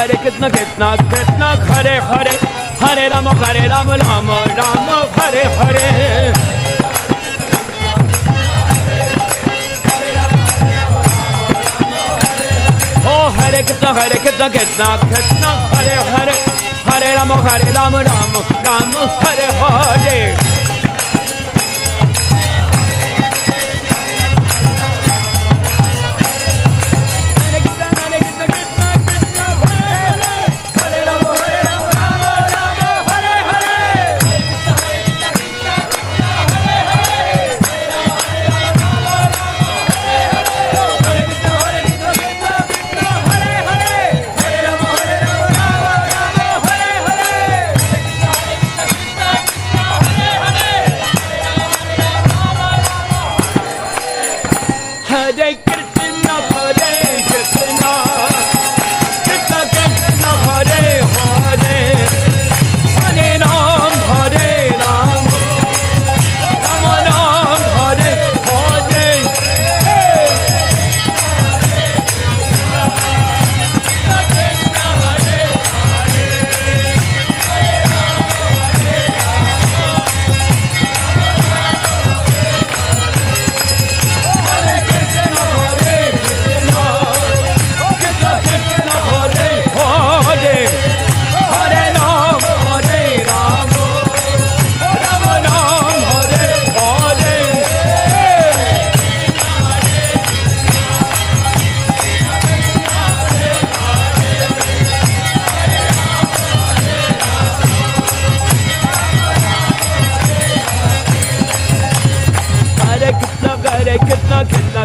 Hare Krishna Krishna Krishna Hare Hare Hare Rama Rama Rama Hare Hare Oh Hare Krishna Krishna Krishna Hare Hare Hare Rama Rama Rama Hare Hare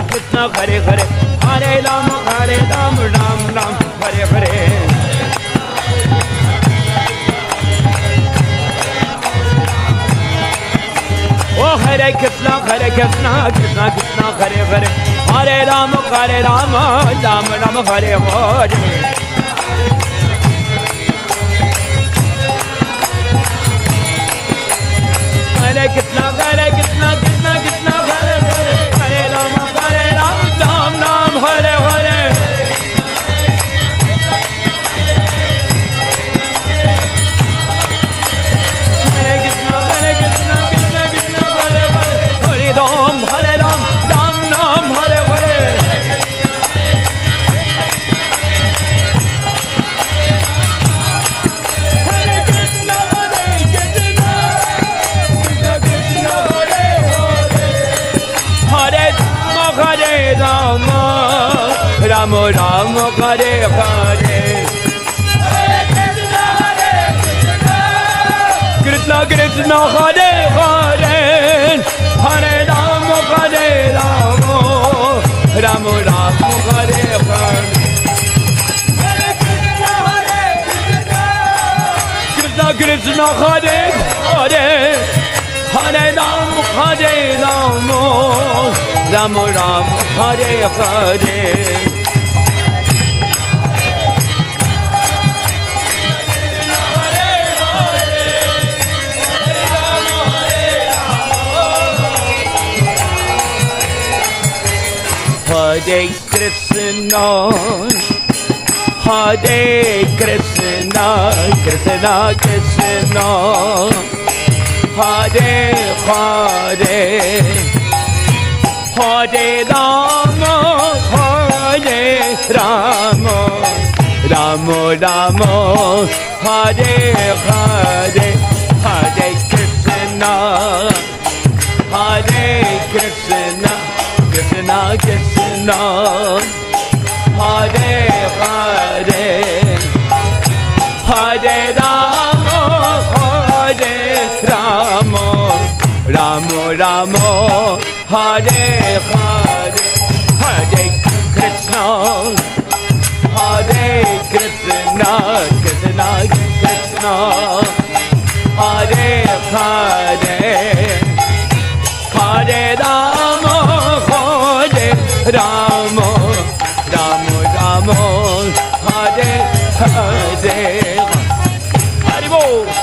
Krishna Hare Hare Hare Rama Ram Ram Hare Hare Oh Hare Krishna Krishna Krishna Hare Hare Hare Rama Ram Ram Hare Hare Hare Krishna Krishna Krishna Hare Hare Hare Rama Ram Ram Hare Hare Hare Krishna Krishna Krishna Hare Hare Hare Ram Ram Ram Hare Hare Rama Rama Hare Hare Krishna Krishna Hare Hare Hare Rama Rama Rama Hare Hare Krishna Krishna Hare Hare Hare Rama Rama Rama Hare Hare Hare Krishna Hare Krishna Krishna Krishna Hare Hare Hare Rama Rama Rama Hare Hare Hare Krishna Hare Krishna Krishna Krishna Hare Hare Hare Rama Rama Rama Hare Hare Hare Krishna Krishna Krishna Krishna Hare Hare Hare Rama Hare Rama Rama Rama Hare Hare Haribo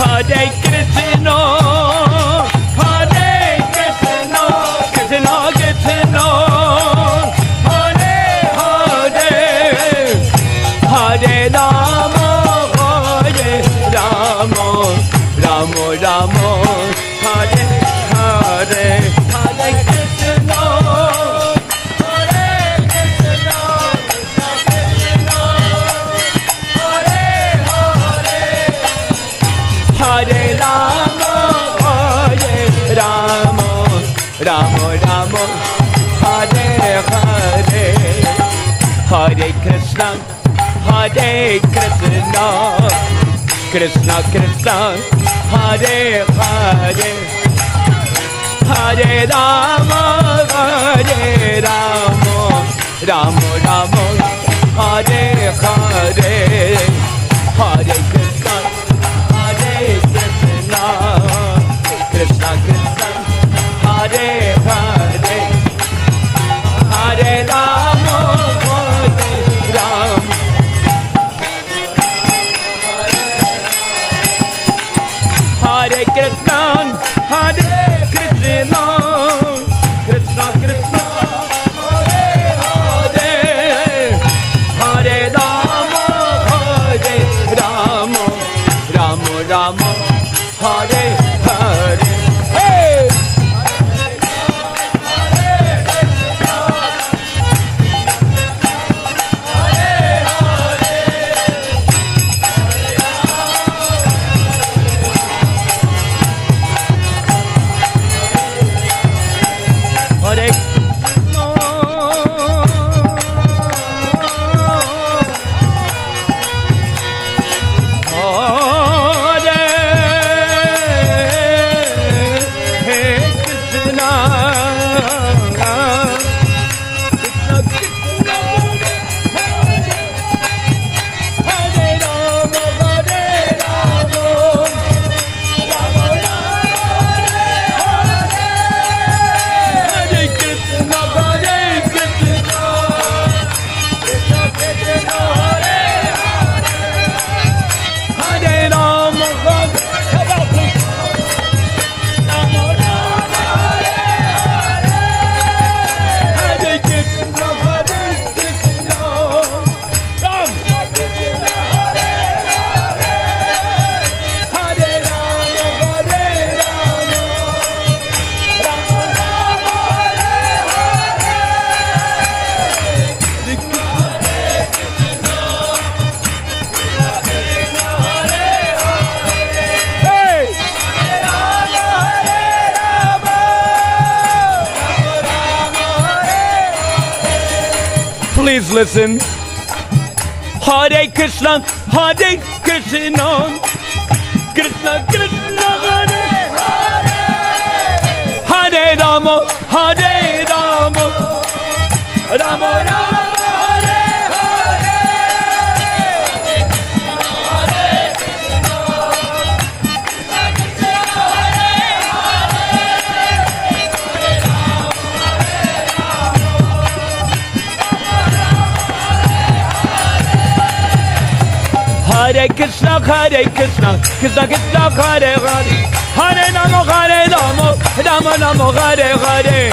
Hare Krishna, Hare Krishna, Krishna Krishna, Hare Hare, Hare Rama, Hare Rama, Rama Rama, Hare Hare, Hare Krishna, Hare Krishna, Krishna Krishna, Hare Hare. Hare Rama, Hare Rama, Rama Rama, Hare Hare, Hare Krishna, Hare Krishna, Krishna Krishna, Hare Hare, Hare Rama, Hare Rama, Rama Rama, Hare Hare, Hare Krishna. Krishna Krishna Hare Hare Hare Rama Hare Rama Hare Krishna Hare Krishna Krishna Krishna Hare Hare Hare Rama Hare Rama Rama Rama Hare Hare. Hey! Hare Please listen. Hare Krishna, Hare Krishna, Krishna Krishna, Hare Hare, Hare Rama, Hare Rama, Rama Rama, Hare Hare, Hare Krishna, Hare Krishna, Krishna Krishna, Hare Hare, Hare Rama, Hare Rama, Rama Rama, Hare Hare.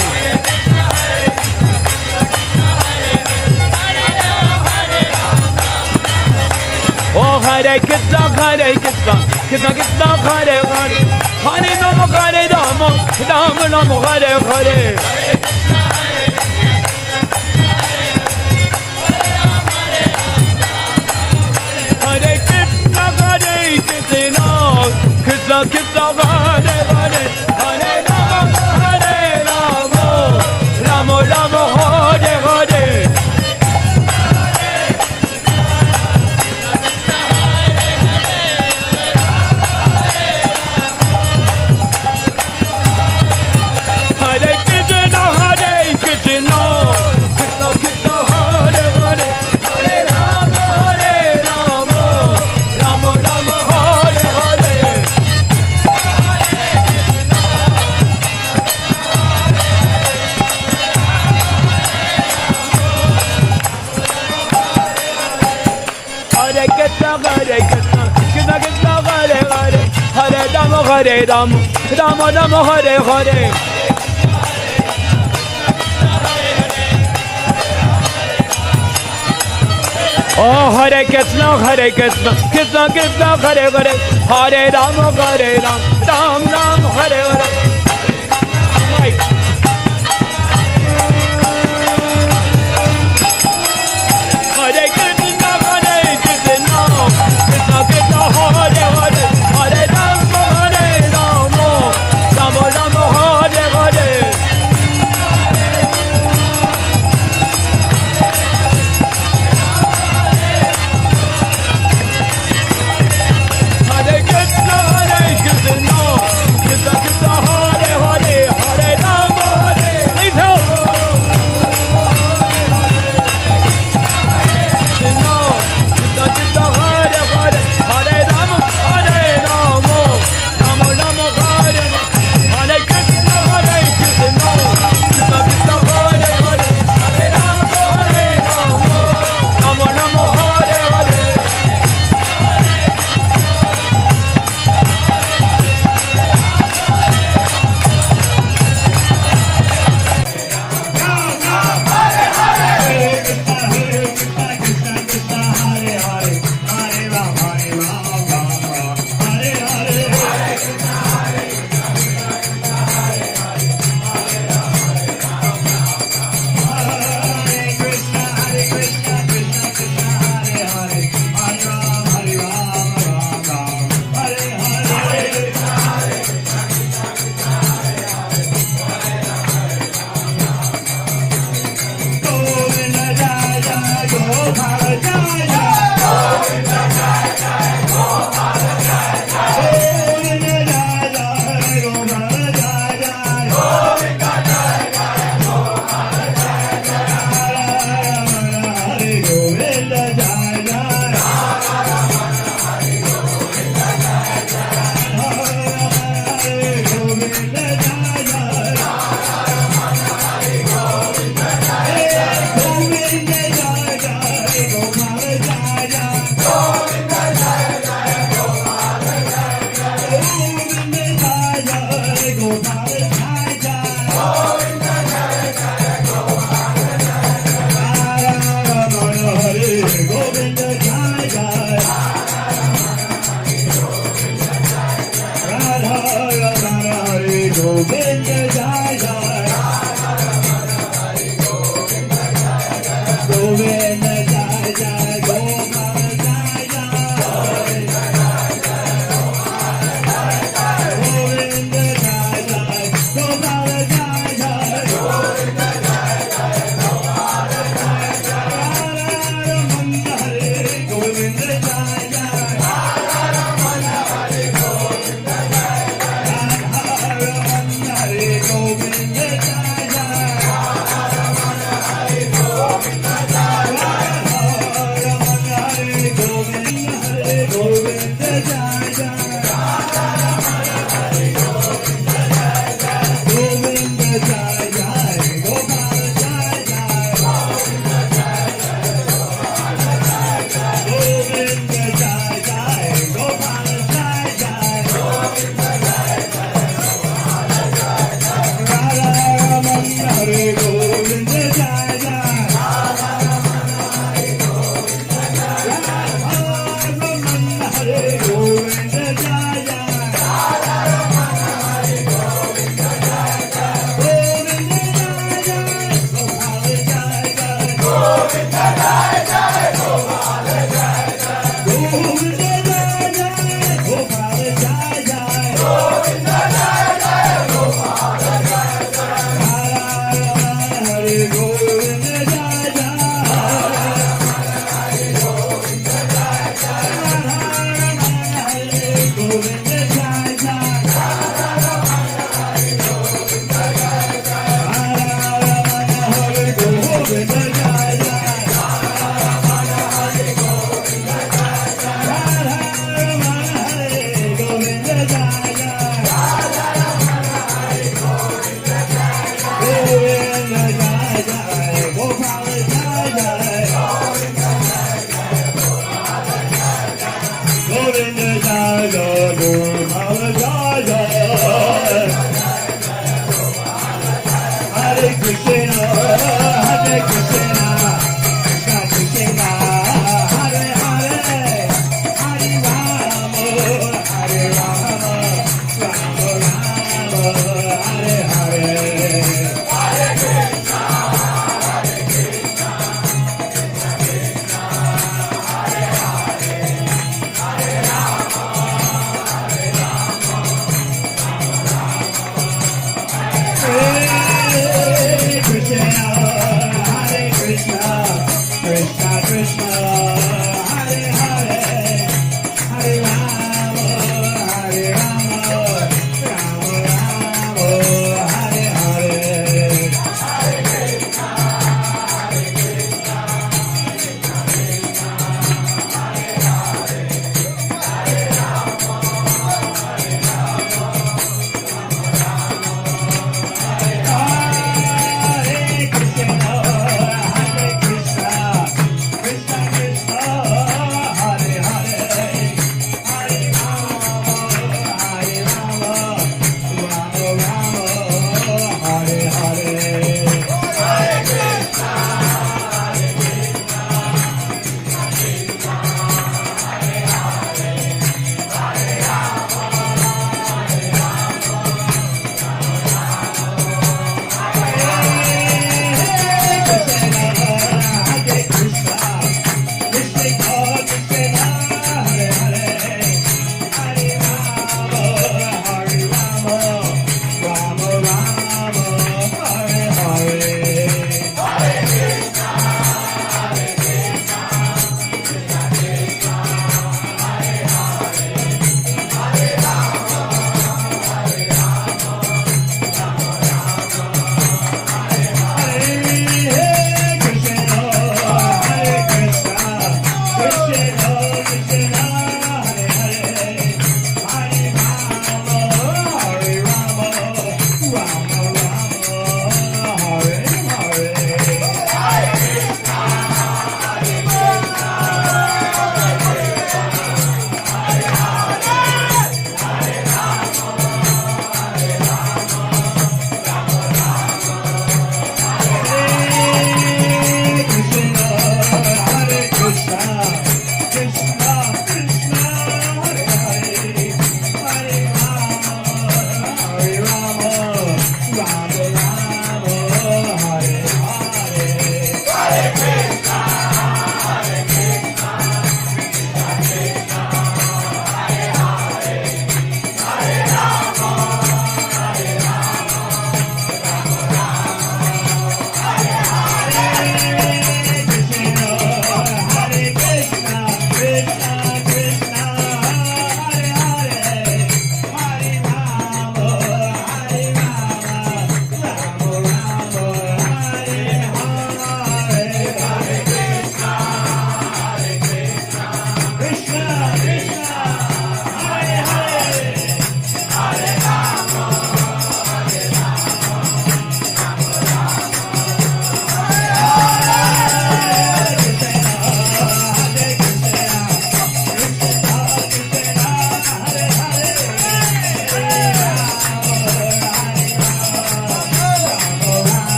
Oh, Hare Krishna, Hare Krishna, Krishna Krishna, Hare Hare, Hare Rama, Hare Rama, Rama Rama, Hare Hare. Hare Krishna, Hare Krishna, Krishna Krishna, Hare Hare, Hare Rama, Hare Rama, Rama Rama, Hare Hare. Hare Krishna, Krishna Krishna Hare Hare, Hare Rama Rama Rama Hare Hare. Oh Hare Krishna Krishna Krishna Hare Hare, Hare Rama Ram Ram Hare Hare. Hare Krishna Krishna Krishna Hare Hare, Hare Rama Rama Rama Hare Hare.